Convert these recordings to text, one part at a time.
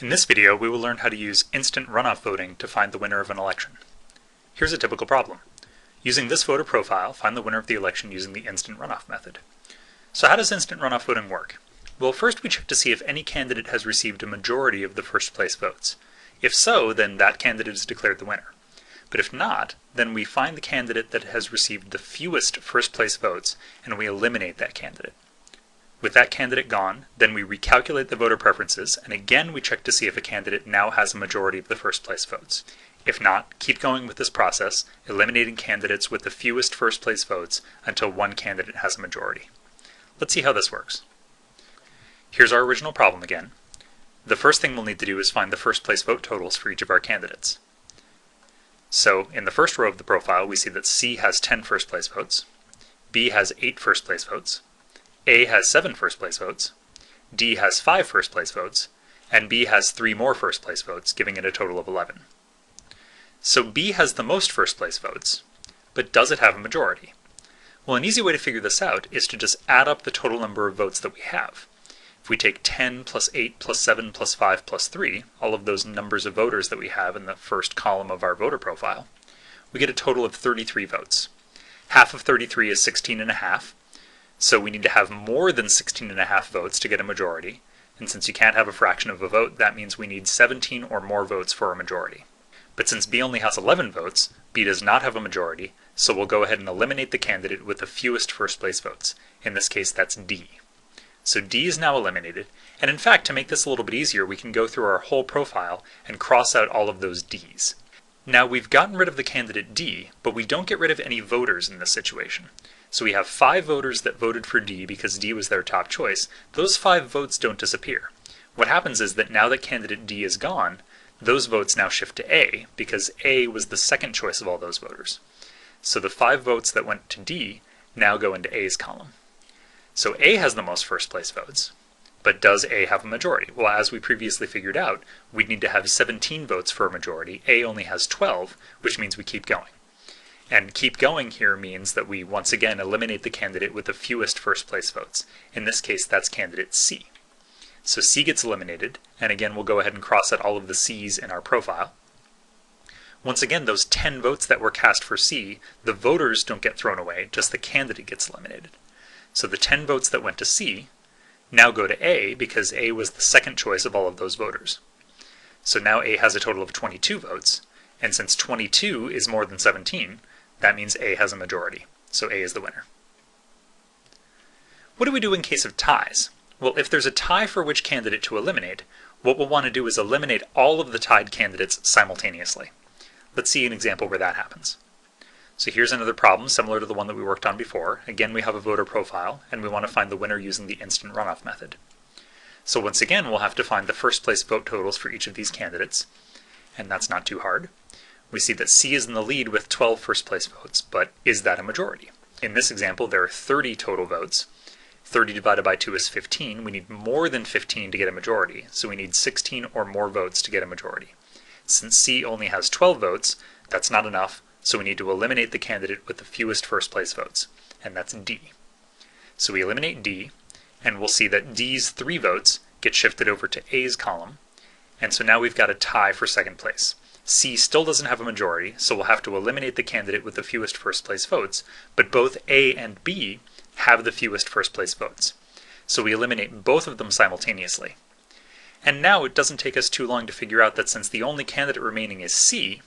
In this video, we will learn how to use instant runoff voting to find the winner of an election. Here's a typical problem. Using this voter profile, find the winner of the election using the instant runoff method. So how does instant runoff voting work? Well, first we check to see if any candidate has received a majority of the first place votes. If so, then that candidate is declared the winner. But if not, then we find the candidate that has received the fewest first place votes and we eliminate that candidate. With that candidate gone, then we recalculate the voter preferences, and again we check to see if a candidate now has a majority of the first place votes. If not, keep going with this process, eliminating candidates with the fewest first place votes until one candidate has a majority. Let's see how this works. Here's our original problem again. The first thing we'll need to do is find the first place vote totals for each of our candidates. So in the first row of the profile, we see that C has 10 first place votes, B has 8 first place votes, A has 7 first place votes, D has 5 first place votes, and B has 3 more first place votes, giving it a total of 11. So B has the most first place votes, but does it have a majority? Well, an easy way to figure this out is to just add up the total number of votes that we have. If we take 10 plus 8 plus 7 plus 5 plus 3, all of those numbers of voters that we have in the first column of our voter profile, we get a total of 33 votes. Half of 33 is 16.5. So we need to have more than 16.5 votes to get a majority, and since you can't have a fraction of a vote, that means we need 17 or more votes for a majority. But since B only has 11 votes, B does not have a majority, so we'll go ahead and eliminate the candidate with the fewest first place votes. In this case, that's D. So D is now eliminated, and in fact, to make this a little bit easier, we can go through our whole profile and cross out all of those Ds. Now we've gotten rid of the candidate D, but we don't get rid of any voters in this situation. So we have 5 voters that voted for D because D was their top choice. Those 5 votes don't disappear. What happens is that now that candidate D is gone, those votes now shift to A because A was the second choice of all those voters. So the 5 votes that went to D now go into A's column. So A has the most first place votes, but does A have a majority? Well, as we previously figured out, we'd need to have 17 votes for a majority. A only has 12, which means we keep going. And keep going here means that we once again eliminate the candidate with the fewest first place votes. In this case, that's candidate C. So C gets eliminated, and again we'll go ahead and cross out all of the C's in our profile. Once again, those 10 votes that were cast for C, the voters don't get thrown away, just the candidate gets eliminated. So the 10 votes that went to C now go to A because A was the second choice of all of those voters. So now A has a total of 22 votes, and since 22 is more than 17, that means A has a majority, so A is the winner. What do we do in case of ties? Well, if there's a tie for which candidate to eliminate, what we'll want to do is eliminate all of the tied candidates simultaneously. Let's see an example where that happens. So here's another problem similar to the one that we worked on before. Again, we have a voter profile, and we want to find the winner using the instant runoff method. So once again, we'll have to find the first place vote totals for each of these candidates, and that's not too hard. We see that C is in the lead with 12 first place votes, but is that a majority? In this example, there are 30 total votes. 30 divided by 2 is 15. We need more than 15 to get a majority, so we need 16 or more votes to get a majority. Since C only has 12 votes, that's not enough, so we need to eliminate the candidate with the fewest first place votes, and that's D. So we eliminate D, and we'll see that D's 3 votes get shifted over to A's column, and so now we've got a tie for second place. C still doesn't have a majority, so we'll have to eliminate the candidate with the fewest first place votes, but both A and B have the fewest first place votes. So we eliminate both of them simultaneously. And now it doesn't take us too long to figure out that since the only candidate remaining is C,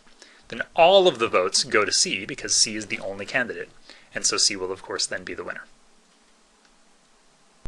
then all of the votes go to C because C is the only candidate, and so C will of course then be the winner.